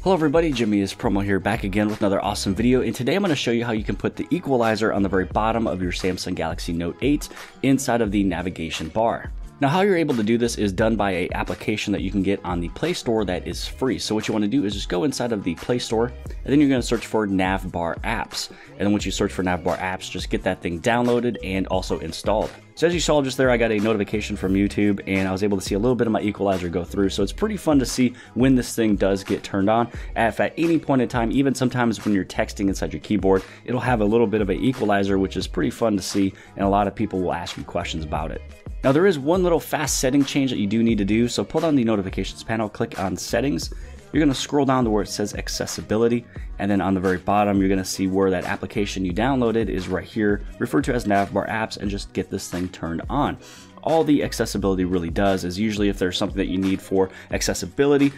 Hello everybody, jimmyispromo here, back again with another awesome video, and today I'm going to show you how you can put the equalizer on the very bottom of your Samsung Galaxy Note 8 inside of the navigation bar. Now, how you're able to do this is done by an application that you can get on the Play Store that is free. So what you want to do is just go inside of the Play Store, and then you're going to search for Navbar Apps. And then once you search for Navbar Apps, just get that thing downloaded and also installed. So as you saw just there, I got a notification from YouTube, and I was able to see a little bit of my equalizer go through. So it's pretty fun to see when this thing does get turned on. If at any point in time, even sometimes when you're texting inside your keyboard, it'll have a little bit of an equalizer, which is pretty fun to see, and a lot of people will ask you questions about it. Now, there is one little fast setting change that you do need to do. So pull down the notifications panel, click on settings. You're going to scroll down to where it says accessibility, and then on the very bottom you're going to see where that application you downloaded is right here, referred to as Navbar Apps, and just get this thing turned on. All the accessibility really does is usually if there's something that you need for accessibility,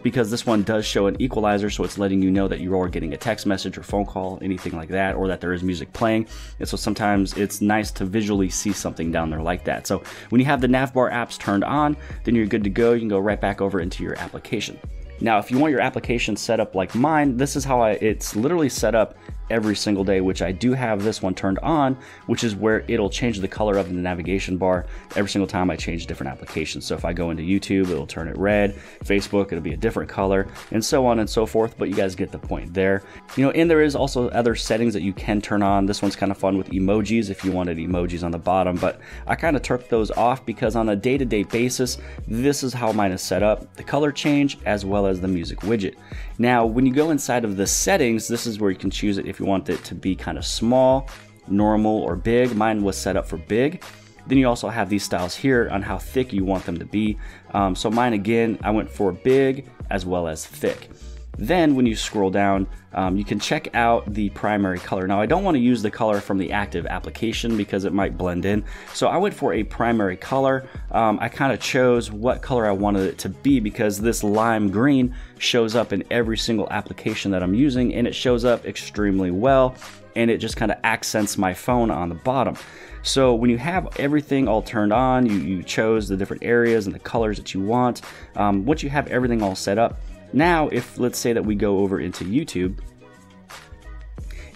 because this one does show an equalizer, so it's letting you know that you are getting a text message or phone call, anything like that, or that there is music playing. And so sometimes it's nice to visually see something down there like that. So when you have the Navbar Apps turned on, then you're good to go. You can go right back over into your application. Now, if you want your application set up like mine, this is how it's literally set up every single day, which I do have this one turned on, which is where it'll change the color of the navigation bar every single time I change different applications. So if I go into YouTube, it'll turn it red, Facebook, it'll be a different color, and so on and so forth, but you guys get the point there. You know, and there is also other settings that you can turn on. This one's kind of fun with emojis if you wanted emojis on the bottom, but I kind of took those off because on a day-to-day basis, this is how mine is set up, the color change as well as the music widget. Now, when you go inside of the settings, this is where you can choose it if you want it to be kind of small, normal, or big. Mine was set up for big. Then you also have these styles here on how thick you want them to be. So mine, again, I went for big as well as thick. Then when you scroll down, you can check out the primary color. Now, I don't want to use the color from the active application because it might blend in. So I went for a primary color. I kind of chose what color I wanted it to be because this lime green shows up in every single application that I'm using, and it shows up extremely well, and it just kind of accents my phone on the bottom. So when you have everything all turned on, you chose the different areas and the colors that you want. Once you have everything all set up, now, if let's say that we go over into YouTube,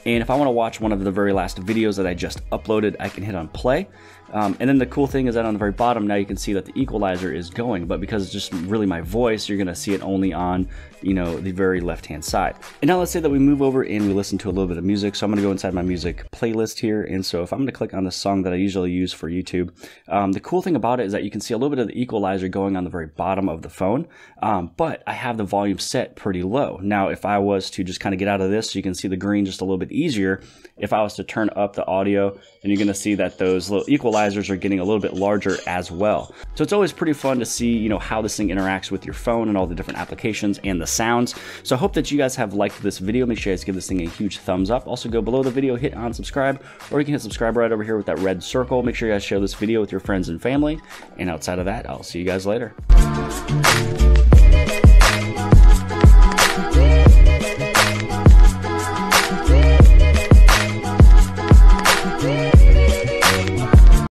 and if I want to watch one of the very last videos that I just uploaded, I can hit on play. And then the cool thing is that on the very bottom, now you can see that the equalizer is going, but because it's just really my voice, you're going to see it only on, you know, the very left-hand side. And now let's say that we move over and we listen to a little bit of music. So I'm going to go inside my music playlist here. And so if I'm going to click on the song that I usually use for YouTube, the cool thing about it is that you can see a little bit of the equalizer going on the very bottom of the phone, but I have the volume set pretty low. Now, if I was to just kind of get out of this, so you can see the green just a little bit easier, if I was to turn up the audio, then you're going to see that those little equalizers are getting a little bit larger as well. So it's always pretty fun to see, you know, how this thing interacts with your phone and all the different applications and the sounds. So I hope that you guys have liked this video. Make sure you guys give this thing a huge thumbs up. Also go below the video, hit on subscribe, or you can hit subscribe right over here with that red circle. Make sure you guys share this video with your friends and family. And outside of that, I'll see you guys later.